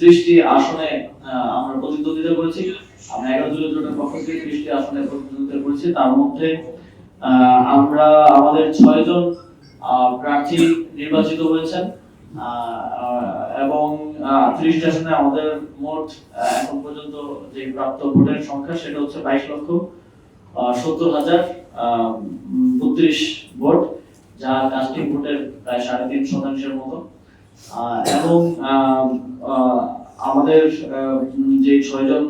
30টি আসনে আমরা প্রতিদ্বন্দ্বিতা করেছি। আমরা 11 দলীয় জোটের পক্ষ থেকে 30টি আসনে প্রতিদ্বন্দ্বিতা করেছি। তার মধ্যে আমরা আমাদের 6 জন প্রার্থী নির্বাচিত হয়েছেন এবং 30টি আসনে আমাদের মোট এখন পর্যন্ত যে প্রাপ্ত ভোটের সংখ্যা সেটা হচ্ছে 22,70,32 ভোট, যা কাস্টিং ভোটের প্রায় 3.5% মতো। এবং আমাদের যে 6 জন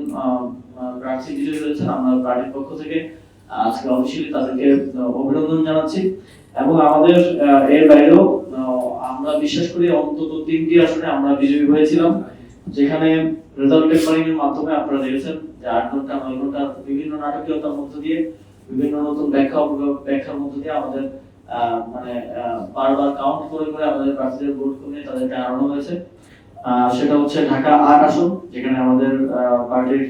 প্রার্থী বিজয়ী হয়েছেন, আমরা পার্টির পক্ষ থেকে আজকে অফিসিয়ালি তাদেরকে অভিনন্দন জানাচ্ছি। এবং আমাদের এর বাইরেও আমরা বিশ্বাস করি অন্তত 3টি আসনে আমরা বিজয়ী হয়েছিলাম, যেখানে রেজাল্ট টেম্পারিং এর মাধ্যমে আপনারা দেখেছেন যে 8 ঘন্টা 9 ঘন্টা বিভিন্ন নাটকীয়তার মধ্য দিয়ে, বিভিন্ন নতুন ব্যাখ্যার মধ্য দিয়ে আমাদের মানে বারবার কাউন্ট করে করে আমাদের প্রার্থীদের ভোট কমিয়ে তাদেরকে হারানো হয়েছে। সেটা হচ্ছে ঢাকা 8 আসন, যেখানে আমাদের পার্টির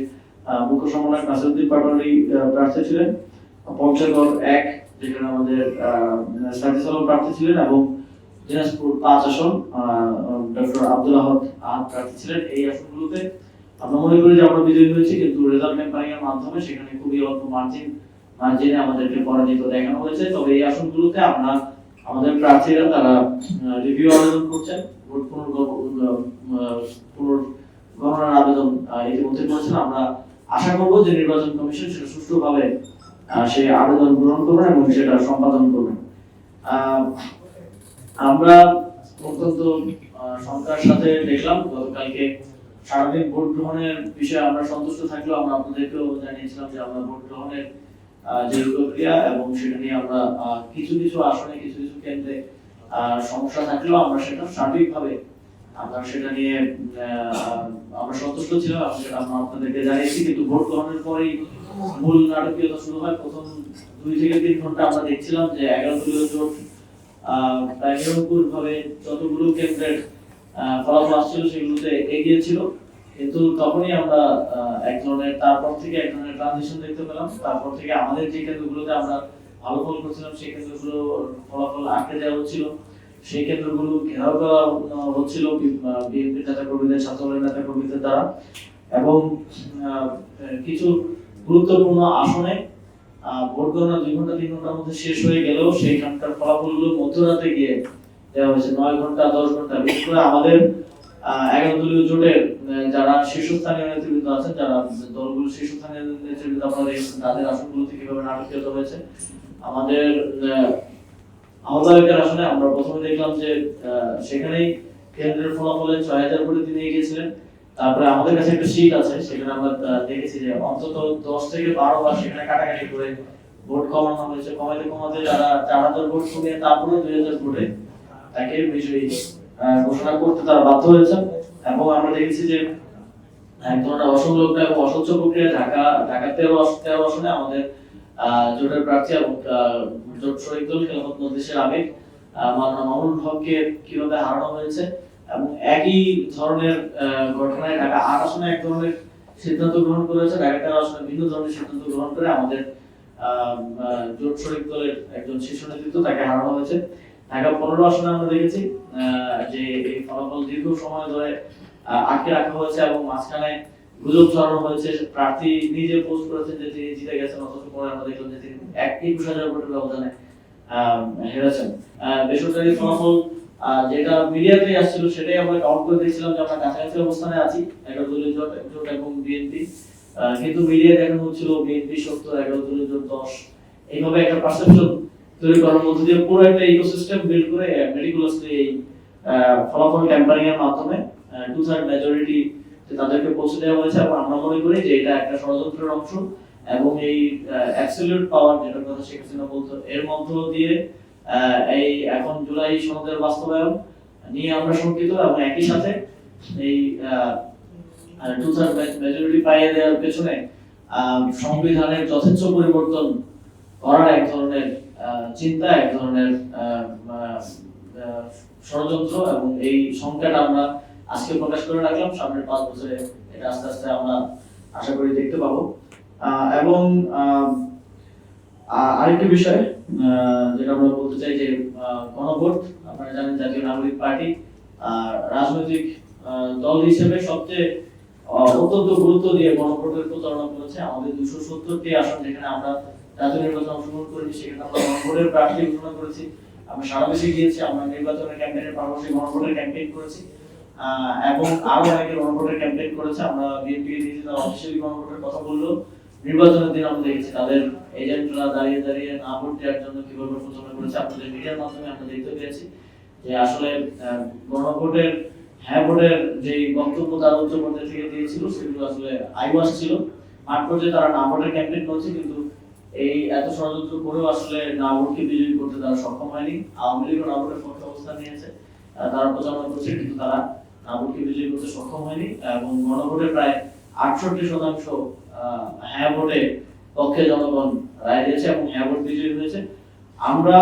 মুখ্য সমন্বয়ক নাসিরউদ্দিন পাটোয়ারি প্রার্থী ছিলেন। পঞ্চগড় 1, যেখানে আমাদের সাইদুল সালাম প্রার্থী ছিলেন, এবং দিনাজপুর 5 আসন ডক্টর আব্দুল আহাদ প্রার্থী ছিলেন। এই আসনগুলোতে আমরা মনে করি যে আমরা বিজয়ী হয়েছি, কিন্তু রেজাল্ট টেম্পারিং এর মাধ্যমে সেখানে খুবই অল্প মার্জিনে আমাদেরকে পরাজিত দেখানো হয়েছে। তবে এই আসনগুলোতে আমরা আমাদের প্রার্থীরা তারা রিভিউ আবেদন করছেন, ভোট পুনর্গণনার আবেদন ইতিমধ্যে করেছেন। আমরা আশা করব যে নির্বাচন কমিশন সেটা সুষ্ঠুভাবে সেই আবেদন গ্রহণ করবেন এবং সেটা সম্পাদন করবেন। আমরা অত্যন্ত সংখ্যার সাথে দেখলাম গতকালকে সারাদিন ভোট গ্রহণের বিষয়ে আমরা সন্তুষ্ট থাকলেও আমরা আপনাদেরকেও জানিয়েছিলাম যে আমরা ভোট গ্রহণের যে প্রক্রিয়া এবং সেটা নিয়ে আমরা কিছু কিছু আসনে কিছু কিছু কেন্দ্রে সমস্যা থাকলেও আমরা সেটা সার্বিকভাবে আমরা সেটা নিয়ে আমরা সন্তুষ্ট ছিলাম এবং সেটা আমরা আপনাদেরকে জানিয়েছি। কিন্তু ভোট গ্রহণের পরেই মূল নাটকীয়তা শুরু হয়। প্রথম 2 থেকে 3 ঘন্টা আমরা দেখছিলাম যে 11 দলীয় জোট প্রায় নিরঙ্কুশভাবে যতগুলো কেন্দ্রের ফলাফল আসছিল সেগুলোতে এগিয়ে ছিল, কিন্তু তখনই আমরা এক ধরনের ট্রানজিশন দেখতে পেলাম। তারপর থেকে আমাদের যে কেন্দ্রগুলোতে আমরা ভালো ফল করছিলাম সেই কেন্দ্রগুলো ফলাফল আটকে দেওয়া হচ্ছিল, সেই কেন্দ্রগুলো ঘেরাও করা হচ্ছিল বিএনপি নেতা কর্মীদের, ছাত্রদলের নেতা কর্মীদের দ্বারা। এবং কিছু গুরুত্বপূর্ণ আসনে ভোট গণনা 2 ঘন্টা 3 ঘন্টার মধ্যে শেষ হয়ে গেলেও সেইখানকার ফলাফলগুলো মধ্যরাতে গিয়ে দেওয়া হয়েছে, 9 ঘন্টা 10 ঘন্টা। বিশেষ করে আমাদের 11 দলীয় জোটের যারা শীর্ষস্থানীয় নেতৃবৃন্দ আছেন, যারা দলগুলোর শীর্ষস্থানীয় নেতৃবৃন্দ আপনারা দেখছেন, তাদের আসনগুলোতে কিভাবে নাটকীয়তা হয়েছে। আমাদের আহ্বায়কের আসনে আমরা প্রথমে দেখলাম যে সেখানেই কেন্দ্রের ফলাফলে 6000 ভোটে তিনি এগিয়েছিলেন। তারপরে আমাদের কাছে একটা শীট আছে, সেখানে আমরা দেখেছি যে অন্তত 10 থেকে 12 বার সেখানে কাটাকাটি করে ভোট কমানো হয়েছে। কমাতে যারা 4000 ভোট কমিয়ে তারপরে 2000 ভোটে তাকে বিজয়ী ঘোষণা করতে তারা বাধ্য হয়েছেন। এবং আমরা দেখেছি যে এক ধরনের অসংলগ্ন এবং অস্বচ্ছ প্রক্রিয়া ঢাকা 13 আসনে আমাদের জোটের প্রার্থী এবং জোট শরিক দল খেলাফত মজলিসের আমির মাওলানা মামুনুল হককে কিভাবে হারানো হয়েছে। এবং একই ধরনের ঘটনায় ঢাকা 8 আসনে এক ধরনের সিদ্ধান্ত গ্রহণ করেছে, ঢাকা 13 আসনে ভিন্ন ধরনের সিদ্ধান্ত গ্রহণ করে আমাদের জোট শরিক দলের একজন শীর্ষ নেতৃত্ব তাকে হারানো হয়েছে। ঢাকা 15 আসনে আমরা দেখেছি যে এই ফলাফল দীর্ঘ সময় ধরে আটকে রাখা হয়েছে এবং মাঝখানে গুজব ছড়ানো হয়েছে। প্রার্থী নিজে পোস্ট করেছেন যে তিনি জিতে গেছেন, অথচ পরে আমরা দেখলাম যে তিনি 21,000 ভোটের ব্যবধানে হেরেছেন। বেসরকারি ফলাফল যেটা মিডিয়াতে আসছিল সেটাই আমরা কাউন্ট করে দেখছিলাম যে আমরা কাছাকাছি অবস্থানে আছি 11 দলীয় জোট এবং বিএনপি, কিন্তু মিডিয়ায় দেখানো হচ্ছিল বিএনপি 70, 11 দলীয় জোট 10। এইভাবে একটা পারসেপশন তৈরি করার মধ্য দিয়ে পুরো একটা ইকোসিস্টেম বিল্ড করে মেটিকুলাসলি এই ফলাফল ট্যাম্পারিং এর মাধ্যমে 2/3 মেজরিটি তাদেরকে পৌঁছে দেওয়া হয়েছে। এবং আমরা মনে করি যে এটা একটা ষড়যন্ত্রের অংশ এবং এই অ্যাবসলিউট পাওয়ার যেটা কথা শেখ হাসিনা বলতো, এর মধ্য দিয়ে এই এখন জুলাই সনদের বাস্তবায়ন নিয়ে আমরা শঙ্কিত। এবং একই সাথে এই 2/3 মেজরিটি পাইয়ে দেওয়ার পেছনে সংবিধানের যথেচ্ছ পরিবর্তন করার এক ধরনের চিন্তা, এক ধরনের ষড়যন্ত্র। এবং এই সংখ্যাটা আমরা আজকে প্রকাশ করে রাখলাম, সামনের 5 বছরে এটা আস্তে আস্তে আমরা আশা করি দেখতে পাবো। এবং আরেকটি বিষয় যেটা আমরা বলতে চাই যে গণভোট, আপনারা জানেন জাতীয় নাগরিক পার্টি রাজনৈতিক দল হিসেবে সবচেয়ে অত্যন্ত গুরুত্ব দিয়ে গণভোটের প্রচারণা করেছে। আমাদের 270টি আসন যেখানে আমরা জাতীয় নির্বাচনে অংশগ্রহণ করেছি সেখানে আমরা গণভোটের প্রার্থী ঘোষণা করেছি। আমরা সারা দেশে গিয়েছি, আমরা নির্বাচনের ক্যাম্পেইনের পাশাপাশি গণভোটের ক্যাম্পেইন করেছি এবং আরো অনেকে গণভোটের ক্যাম্পেইন করেছে। আমরা বিএনপি নিজেরা অফিসিয়ালি গণভোটের কথা বললেও নির্বাচনের দিন আমরা দেখেছি তাদের এজেন্টরা দাঁড়িয়ে দাঁড়িয়ে না ভোট দেওয়ার জন্য কিভাবে প্রচারণা করেছে। আপনাদের মিডিয়ার মাধ্যমে আমরা দেখতে পেয়েছি যে আসলে গণভোটের হ্যাঁ ভোটের যে বক্তব্য তারা উচ্চ পর্যায়ে থেকে দিয়েছিল সেগুলো আসলে আইওয়াস ছিল। মাঠ পর্যায়ে তারা না ভোটের ক্যাম্পেইন করছে, কিন্তু এই এত ষড়যন্ত্র করেও আসলে না ভোটকে বিজয়ী করতে তারা সক্ষম হয়নি। আওয়ামী লীগ না ভোটের পক্ষে অবস্থান নিয়েছে, তারা প্রচারণা করছে, কিন্তু তারা না ভোটকে বিজয়ী করতে সক্ষম হয়নি এবং গণভোটে প্রায় 68% হ্যাঁ ভোটে পক্ষে জনগণ রায় দিয়েছে এবং হ্যাঁ ভোট বিজয়ী হয়েছে। আমরা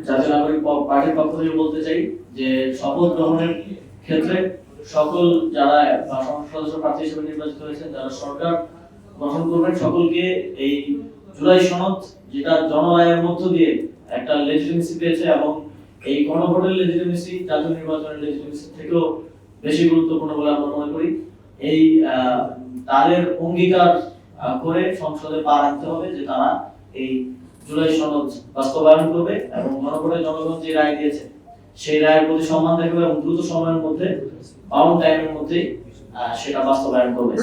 জাতীয় নাগরিক পার্টির পক্ষ থেকে বলতে চাই যে শপথ গ্রহণের ক্ষেত্রে সকল যারা সংসদ সদস্য প্রার্থী হিসেবে নির্বাচিত হয়েছেন, যারা সরকার গঠন করবেন, সকলকে এই জুলাই সনদ যেটা জনরায়ের মধ্য দিয়ে একটা লেজিটিমেসি পেয়েছে এবং এই গণভোটের লেজিটিমেসি জাতীয় নির্বাচনের লেজিটিমেসি থেকেও বেশি গুরুত্বপূর্ণ বলে আমরা মনে করি। এই তাদের অঙ্গীকার করে সংসদে পা রাখতে হবে যে তারা এই জুলাই সনদ বাস্তবায়ন করবে এবং গণভোটে জনগণ যে রায় দিয়েছে সেই রায়ের প্রতি সম্মান দেখাবে এবং দ্রুত সময়ের মধ্যে বাউন্ড টাইমের মধ্যে সেটা বাস্তবায়ন করবে।